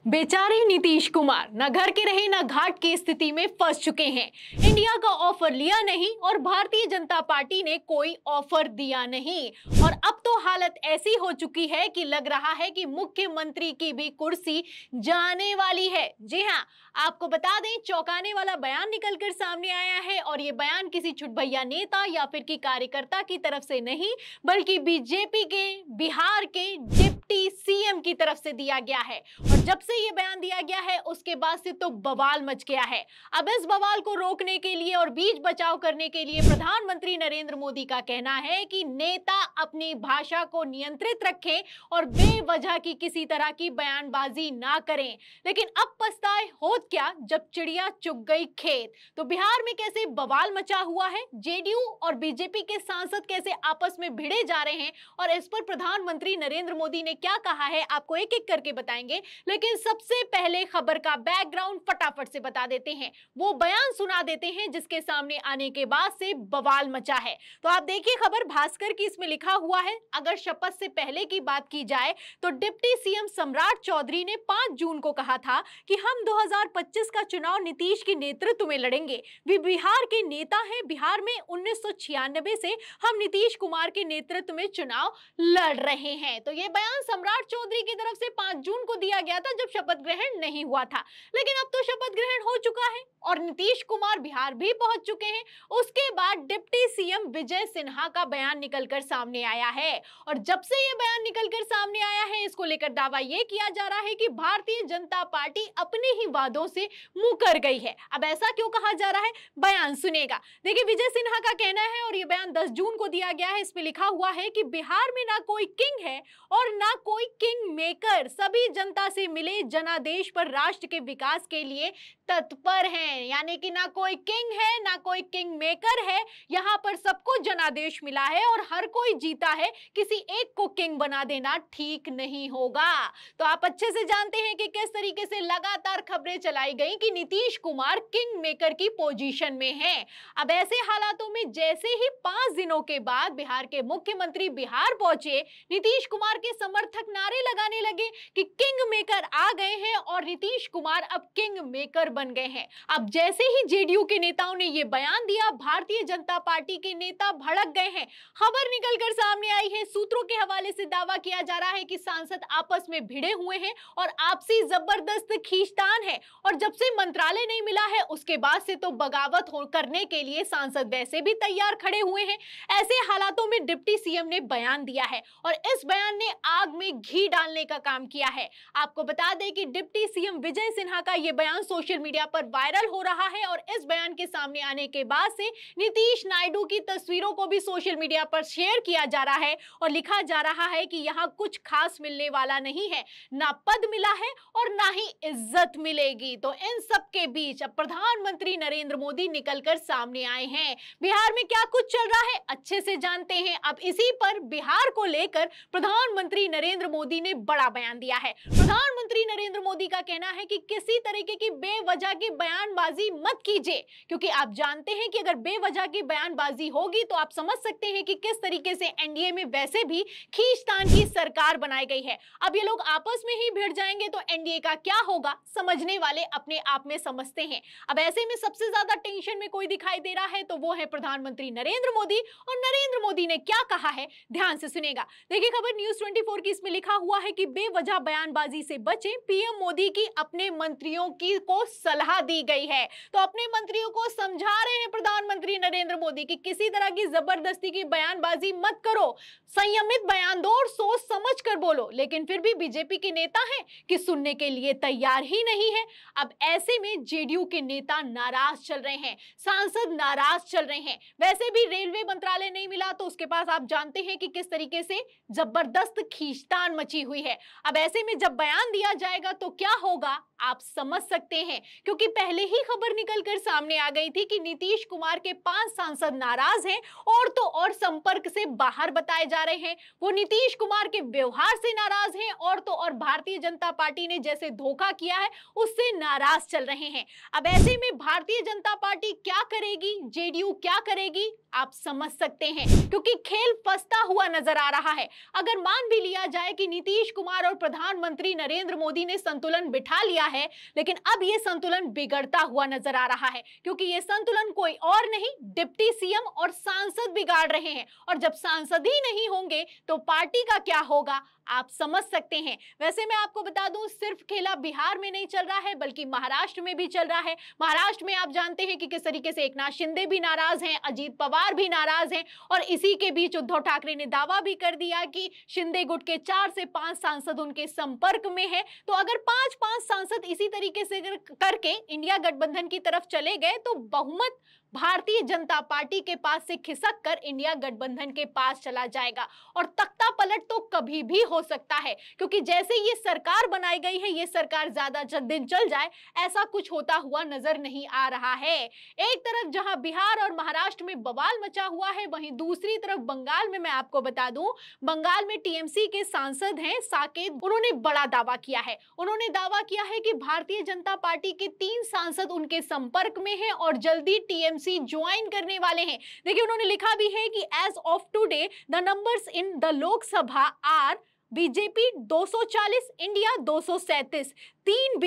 बेचारे नीतीश कुमार न घर के रहे न घाट की स्थिति में फंस चुके हैं। इंडिया का ऑफर लिया नहीं और भारतीय जनता पार्टी ने कोई ऑफर दिया नहीं और अब तो हालत ऐसी हो चुकी है कि लग रहा है कि मुख्यमंत्री की भी कुर्सी जाने वाली है। जी हां, आपको बता दें, चौंकाने वाला बयान निकलकर सामने आया है और ये बयान किसी छुटभैया नेता या फिर की कार्यकर्ता की तरफ से नहीं, बल्कि बीजेपी के बिहार के डिप्टी सीएम की तरफ से दिया गया है। और जब से ये बयान दिया गया है उसके बाद से तो बवाल मच गया है। अब इस बवाल को रोकने के लिए और बीच बचाव करने के लिए प्रधानमंत्री नरेंद्र मोदी का कहना है कि नेता अपनी भाषा को नियंत्रित रखें और बेवजह की किसी तरह की बयानबाजी ना करें। लेकिन अब पछताए होत क्या जब चिड़िया चुग गई खेत। तो बिहार में कैसे बवाल मचा हुआ है, जेडीयू और बीजेपी के सांसद कैसे आपस में भिड़े जा रहे हैं और इस पर प्रधानमंत्री नरेंद्र मोदी ने क्या कहा है, आपको एक एक करके बताएंगे। लेकिन सबसे पहले खबर का बैकग्राउंड फटाफट से बता देते हैं, वो बयान सुना देते हैं जिसके सामने आने के बाद से बवाल मचा है। तो आप देखिए खबर भास्कर की, इसमें लिखा हुआ है, अगर शपथ से पहले की बात की जाए तो डिप्टी सीएम सम्राट चौधरी ने 5 जून को कहा था कि हम 2025 का चुनाव नीतीश के नेतृत्व में लड़ेंगे। वे बिहार के नेता हैं, बिहार में 1996 से हम नीतीश कुमार के नेतृत्व में चुनाव लड़ रहे हैं। तो ये बयान सम्राट चौधरी की तरफ से 5 जून को दिया गया था जब शपथ ग्रहण नहीं हुआ था। लेकिन अब तो शपथ ग्रहण हो चुका है और नीतीश कुमार बिहार भी पहुंच चुके हैं। उसके बाद डिप्टी सीएम विजय सिन्हा का बयान निकलकर सामने आया है और जब से ये बयान निकलकर सामने आया है इसको लेकर दावा ये किया जा रहा है कि भारतीय जनता पार्टी अपने ही वादों से मुकर गई है। अब ऐसा क्यों कहा जा रहा है, बयान सुनेगा। देखिए, विजय सिन्हा का कहना है और ये बयान 10 जून को दिया गया है। इसमें लिखा हुआ है कि बिहार में ना कोई किंग है और ना कोई किंग मेकर, सभी जनता से मिले जनादेश पर राष्ट्र के विकास के लिए तत्पर हैं। यानी कि ना कोई किंग है ना कोई किंग मेकर है, यहाँ पर सबको जनादेश मिला है और हर कोई जीता है। किसी एक को किंग बना देना ठीक नहीं होगा। तो आप अच्छे से जानते हैं कि किस तरीके से लगातार खबरें चलाई गई कि नीतीश कुमार किंग मेकर की पोजीशन में हैं। अब ऐसे हालातों में जैसे ही 5 दिनों के बाद बिहार के मुख्यमंत्री बिहार पहुंचे, नीतीश कुमार के समर्थक नारे लगाने लगे कि किंग मेकर आ गए हैं और नीतीश कुमार अब किंग मेकर बन गए हैं। अब जैसे ही जेडीयू के नेताओं ने यह बयान दिया, भारतीय जनता पार्टी के नेता भड़क गए हैं। खबर निकलकर सामने आई है, सूत्रों के हवाले से दावा किया जा रहा है कि सांसद आपस में भिड़े हुए हैं और आपसी जबरदस्त खींचतान है और जब से मंत्रालय नहीं मिला है उसके बाद से तो बगावत करने के लिए सांसद वैसे भी तैयार खड़े हुए हैं। ऐसे हालातों में डिप्टी सीएम ने बयान दिया है और इस बयान ने आग में घी डालने का काम किया है। आपको बता दें कि डिप्टी सीएम विजय सिन्हा का यह बयान सोशल मीडिया पर वायरल हो रहा है और इस बयान के सामने आने के बाद से नीतीश नायडू की तस्वीरों को भी सोशल मीडिया पर शेयर किया जा रहा है और लिखा जा रहा है कि यहां कुछ खास मिलने वाला नहीं है, ना पद मिला है और ना ही इज्जत मिलेगी। तो इन सब के बीच अब प्रधानमंत्री नरेंद्र मोदी निकलकर सामने आए हैं। बिहार में क्या कुछ चल रहा है अच्छे से जानते हैं। अब इसी पर बिहार को लेकर प्रधानमंत्री नरेंद्र मोदी ने बड़ा बयान दिया है। प्रधानमंत्री नरेंद्र मोदी का कहना है कि किसी तरीके की बेवजह की बयानबाजी मत कीजिए, क्योंकि आप जानते हैं कि अगर बेवजह की बयानबाजी होगी तो आप समझ सकते हैं कि किस तरीके से एनडीए में वैसे भी खींचतान की सरकार बनाई गई है। अब ये लोग आपस में ही भिड़ जाएंगे तो एनडीए का क्या होगा, समझने वाले अपने आप में समझते हैं। अब ऐसे में सबसे ज्यादा टेंशन में कोई दिखाई दे रहा है तो वो है प्रधानमंत्री नरेंद्र मोदी। और नरेंद्र मोदी ने क्या कहा है, ध्यान से सुनेगा। देखिए खबर न्यूज 24 की, इसमें लिखा हुआ है कि बेवजह बयानबाजी से बचें, पीएम मोदी की अपने मंत्रियों की को सलाह दी गई है। तो अपने मंत्रियों को समझा रहे हैं प्रधानमंत्री नरेंद्र मोदी कि किसी तरह की जबरदस्ती की बयानबाजी मत करो, संयमित बयान दो और सोच समझ कर बोलो। लेकिन फिर भी बीजेपी के नेता हैं कि सुनने के लिए तैयार ही नहीं है। अब ऐसे में जेडीयू के नेता नाराज चल रहे हैं, सांसद नाराज चल रहे हैं। वैसे भी रेलवे मंत्रालय नहीं मिला तो उसके पास आप जानते हैं कि किस तरीके से जबरदस्त खींचतान मची हुई है। अब ऐसे में जब बयान दिया जाएगा तो क्या होगा आप समझ सकते हैं, क्योंकि पहले ही खबर निकलकर सामने आ गई थी कि नीतीश कुमार के 5 सांसद नाराज हैं और तो और संपर्क से बाहर बताए जा रहे हैं। वो नीतीश कुमार के व्यवहार बिहार से नाराज हैं और तो और भारतीय जनता पार्टी ने जैसे धोखा किया है उससे नाराज चल रहे हैं। अब ऐसे में भारतीय जनता पार्टी क्या करेगी, जेडीयू क्या करेगी, आप समझ सकते हैं, क्योंकि खेल फंसता हुआ नजर आ रहा है। अगर मान भी लिया जाए कि नीतीश कुमार और प्रधानमंत्री नरेंद्र मोदी ने संतुलन बिठा लिया है, लेकिन अब यह संतुलन बिगड़ता हुआ नजर आ रहा है, क्योंकि यह संतुलन कोई और नहीं, डिप्टी सीएम और सांसद बिगाड़ रहे हैं। और जब सांसद ही नहीं होंगे तो पार्टी का क्या होगा, आप समझ सकते हैं। वैसे मैं आपको बता दूं, सिर्फ खेला बिहार में नहीं चल रहा है बल्कि महाराष्ट्र में भी चल रहा है। महाराष्ट्र में आप जानते हैं कि किस तरीके से एकनाथ शिंदे भी नाराज हैं, अजीत पवार भी नाराज हैं, और इसी के बीच उद्धव ठाकरे ने दावा भी कर दिया कि शिंदे गुट के 4 से 5 सांसद उनके संपर्क में है। तो अगर 5-5 सांसद इसी तरीके से करके इंडिया गठबंधन की तरफ चले गए तो बहुमत भारतीय जनता पार्टी के पास से खिसक कर इंडिया गठबंधन के पास चला जाएगा। और तख्ता पलट तो कभी भी हो सकता है, क्योंकि जैसे ये सरकार बनाई गई है, ये सरकार ज्यादा दिन चल जाए ऐसा कुछ होता हुआ नजर नहीं आ रहा है। एक तरफ जहां बिहार और महाराष्ट्र में बवाल मचा हुआ है, वहीं दूसरी तरफ बंगाल में मैं आपको बता दूं, बंगाल में टीएमसी के सांसद हैं साकेत, उन्होंने बड़ा दावा किया है। उन्होंने दावा किया है कि भारतीय जनता पार्टी के 3 सांसद उनके संपर्क में हैं और जल्दी टीएमसी ज्वाइन करने वाले हैं। देखिए, उन्होंने लिखा भी है कि as of today the numbers in the Lok Sabha are BJP 240, India 237, 3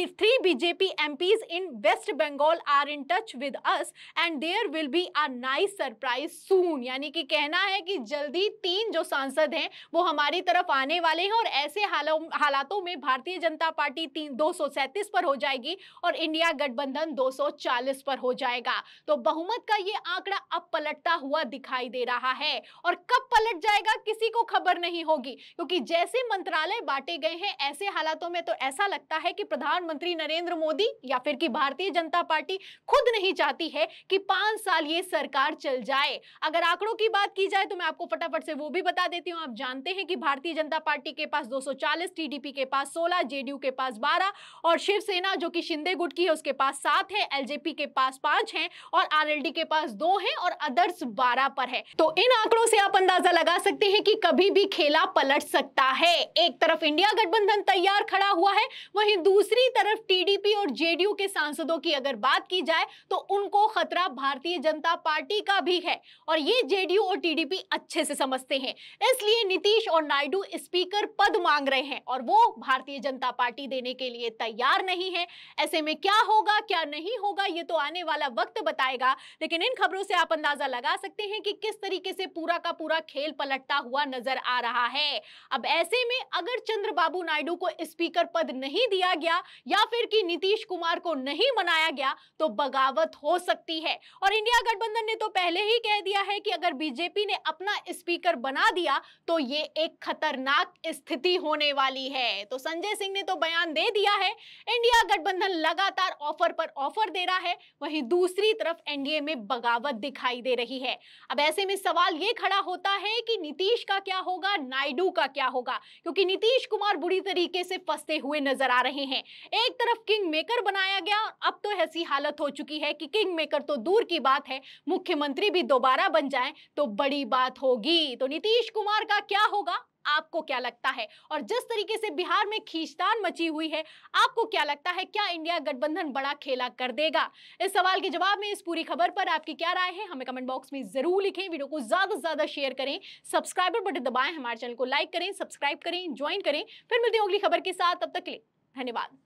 BJP MPs in West Bengal are in touch with us and there will be a nice surprise soon. यानी कि कहना है कि जल्दी 3 जो सांसद हैं वो हमारी तरफ आने वाले हैं और ऐसे हालातों में भारतीय जनता पार्टी 237 पर हो जाएगी और इंडिया गठबंधन 240 पर हो जाएगा। तो बहुमत का ये आंकड़ा अब पलटता हुआ दिखाई दे रहा है, और कब पलट जाएगा किसी को खबर नहीं होगी, क्योंकि जैसे मंत्रालय बांटे गए हैं ऐसे हालातों में तो ऐसा लगता है कि प्रधानमंत्री नरेंद्र मोदी या फिर कि भारतीय जनता पार्टी खुद नहीं चाहती है कि 5 साल ये सरकार चल जाए। अगर आंकड़ों की बात की जाए तो मैं आपको फटाफट से वो भी बता देती हूं। आप जानते हैं कि भारतीय जनता पार्टी के पास 240, टीडीपी के पास 16, जेडीयू के पास 12 और शिवसेना जो कि शिंदे गुट की है उसके पास 7 है, एलजेपी के पास 5 है और आरएलडी के पास 2 है और अदर्स 12 पर है। तो इन आंकड़ों से आप अंदाजा लगा सकते हैं कि कभी भी खेला पलट सकता है। एक तरफ इंडिया गठबंधन तैयार खड़ा हुआ है, वहीं दूसरी तरफ टीडीपी और जेडीयू के सांसदों की अगर बात की जाए तो उनको खतरा भारतीय जनता पार्टी का भी है, और ये जेडीयू और टीडीपी अच्छे से समझते हैं। इसलिए नीतीश और नायडू स्पीकर पद मांग रहे हैं और वो भारतीय जनता पार्टी देने के लिए तैयार नहीं है। ऐसे में क्या होगा क्या नहीं होगा ये तो आने वाला वक्त बताएगा, लेकिन इन खबरों से आप अंदाजा लगा सकते हैं कि किस तरीके से पूरा का पूरा खेल पलटता हुआ नजर आ रहा है। अब ऐसे में अगर चंद्रबाबू नायडू को स्पीकर पद नहीं दिया गया या फिर कि नीतीश कुमार को नहीं मनाया गया तो बगावत हो सकती है। और इंडिया गठबंधन ने तो पहले ही कह दिया है कि अगर बीजेपी ने अपना स्पीकर बना दिया तो ये एक खतरनाक स्थिति होने वाली है। तो संजय सिंह ने तो बयान दे दिया है, इंडिया गठबंधन लगातार ऑफर पर ऑफर दे रहा है, वहीं दूसरी तरफ एनडीए में बगावत दिखाई दे रही है। अब ऐसे में सवाल ये खड़ा होता है कि नीतीश का क्या होगा, नायडू का क्या होगा, क्योंकि नीतीश कुमार बुरी तरीके से फंसते हुए नजर आ रहे हैं। एक तरफ किंग मेकर बनाया गया, अब तो ऐसी हालत हो चुकी है कि किंग मेकर तो दूर की बात है, मुख्यमंत्री भी दोबारा बन जाए तो बड़ी बात होगी। तो नीतीश कुमार का क्या होगा, आपको क्या लगता है? और जिस तरीके से बिहार में खींचतान मची हुई है, आपको क्या लगता है, क्या इंडिया गठबंधन बड़ा खेला कर देगा? इस सवाल के जवाब में इस पूरी खबर पर आपकी क्या राय है, हमें कमेंट बॉक्स में जरूर लिखें। वीडियो को ज्यादा से ज्यादा शेयर करें, सब्सक्राइबर बटन दबाएं, हमारे चैनल को लाइक करें, सब्सक्राइब करें, ज्वाइन करें। फिर मिलते हैं अगली खबर के साथ, तब तक के लिए धन्यवाद।